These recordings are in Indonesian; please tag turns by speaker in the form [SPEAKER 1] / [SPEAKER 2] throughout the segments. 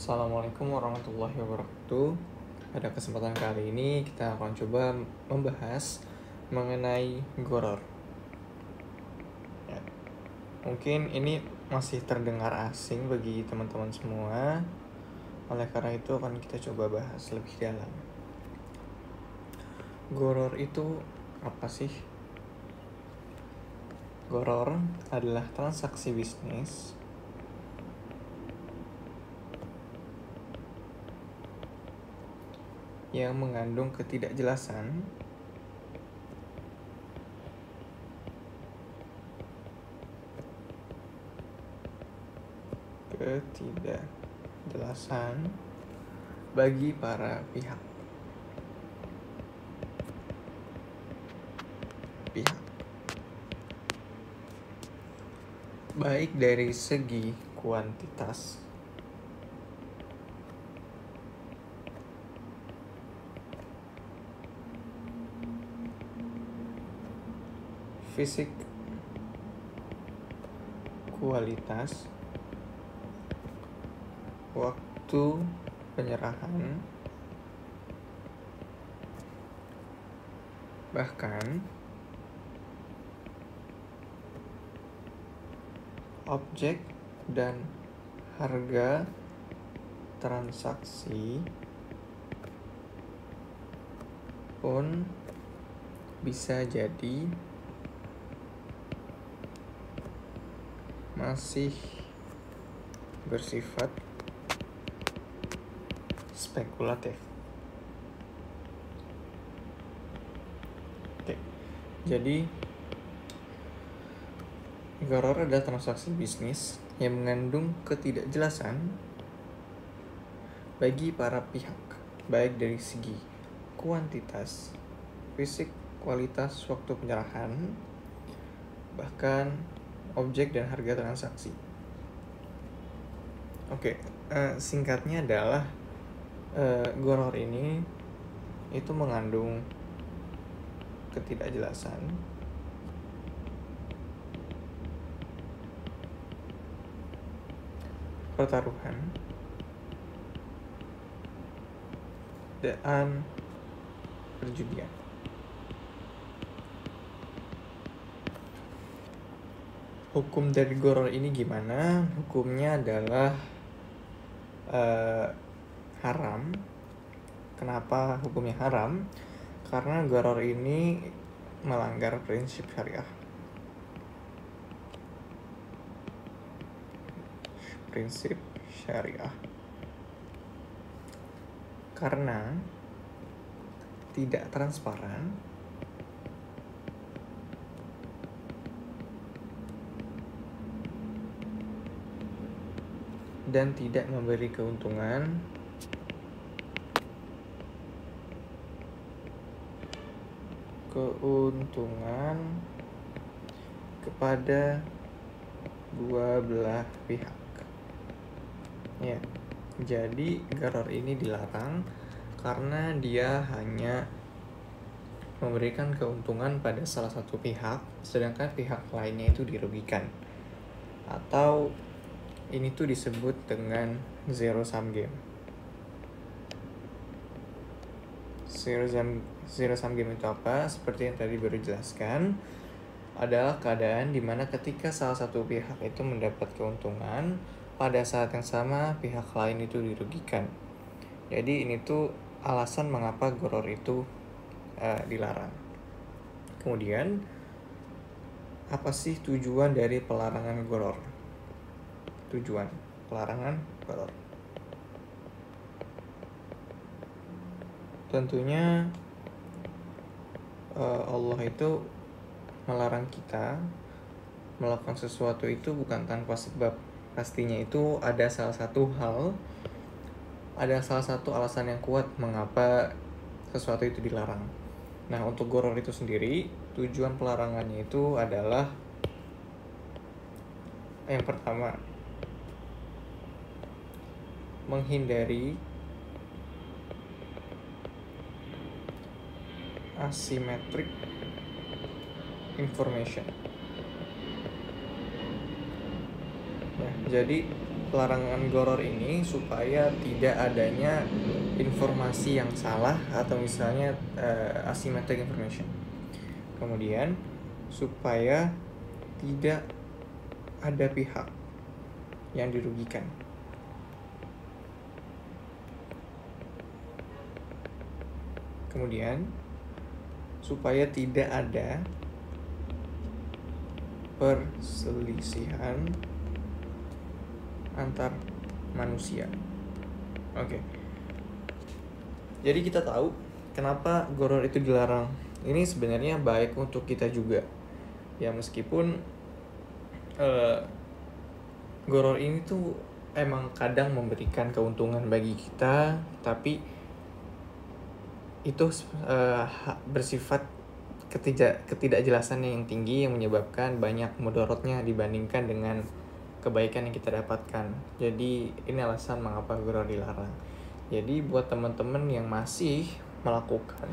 [SPEAKER 1] Assalamualaikum warahmatullahi wabarakatuh. Pada kesempatan kali ini kita akan coba membahas mengenai goror. Ya, mungkin ini masih terdengar asing bagi teman-teman semua. Oleh karena itu akan kita coba bahas lebih dalam. Goror itu apa sih? Goror adalah transaksi bisnis yang mengandung ketidakjelasan bagi para pihak baik dari segi kuantitas fisik, kualitas, waktu penyerahan, bahkan objek dan harga transaksi pun bisa jadi masih bersifat spekulatif. Oke. Jadi goror adalah transaksi bisnis yang mengandung ketidakjelasan bagi para pihak, baik dari segi kuantitas, fisik, kualitas, waktu penyerahan, bahkan objek dan harga transaksi. Oke, singkatnya adalah goror ini itu mengandung ketidakjelasan pertaruhan dan perjudian. Hukum dari goror ini gimana? Hukumnya adalah haram. Kenapa hukumnya haram? Karena goror ini melanggar prinsip syariah. Prinsip syariah. Karena tidak transparan dan tidak memberi keuntungan kepada dua belah pihak. Ya, jadi goror ini dilarang karena dia hanya memberikan keuntungan pada salah satu pihak, sedangkan pihak lainnya itu dirugikan. Atau ini tuh disebut dengan zero sum game. Zero sum game itu apa? Seperti yang tadi baru jelaskan, adalah keadaan dimana ketika salah satu pihak itu mendapat keuntungan, pada saat yang sama pihak lain itu dirugikan. Jadi ini tuh alasan mengapa goror itu dilarang. Kemudian, apa sih tujuan dari pelarangan goror? Tujuan pelarangan goror tentunya Allah itu melarang kita melakukan sesuatu itu bukan tanpa sebab. Pastinya itu ada salah satu alasan yang kuat mengapa sesuatu itu dilarang. Nah, untuk goror itu sendiri, tujuan pelarangannya itu adalah yang pertama, menghindari asymmetric information. Ya, jadi pelarangan goror ini supaya tidak adanya informasi yang salah atau misalnya asymmetric information. Kemudian supaya tidak ada pihak yang dirugikan. Kemudian supaya tidak ada perselisihan antar manusia. Oke. Jadi kita tahu kenapa goror itu dilarang. Ini sebenarnya baik untuk kita juga. Ya meskipun goror ini tuh emang kadang memberikan keuntungan bagi kita, tapi itu bersifat ketidakjelasan yang tinggi yang menyebabkan banyak mudaratnya dibandingkan dengan kebaikan yang kita dapatkan. Jadi ini alasan mengapa goror dilarang. Jadi buat teman-teman yang masih melakukan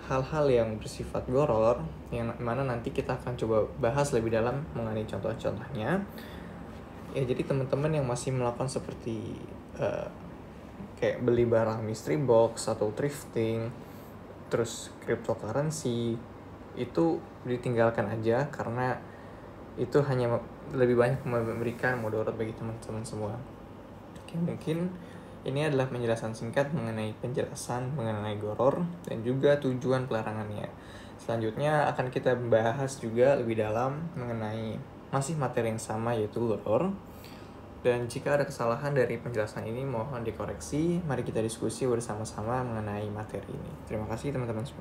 [SPEAKER 1] hal-hal yang bersifat goror, yang mana nanti kita akan coba bahas lebih dalam mengenai contoh-contohnya. Ya jadi teman-teman yang masih melakukan seperti kayak beli barang mystery box atau thrifting, terus cryptocurrency, itu ditinggalkan aja karena itu hanya lebih banyak memberikan mudarat bagi teman-teman semua. Oke, mungkin ini adalah penjelasan singkat mengenai goror dan juga tujuan pelarangannya. Selanjutnya akan kita bahas juga lebih dalam mengenai masih materi yang sama, yaitu goror. Dan jika ada kesalahan dari penjelasan ini, mohon dikoreksi. Mari kita diskusi bersama-sama mengenai materi ini. Terima kasih teman-teman semua.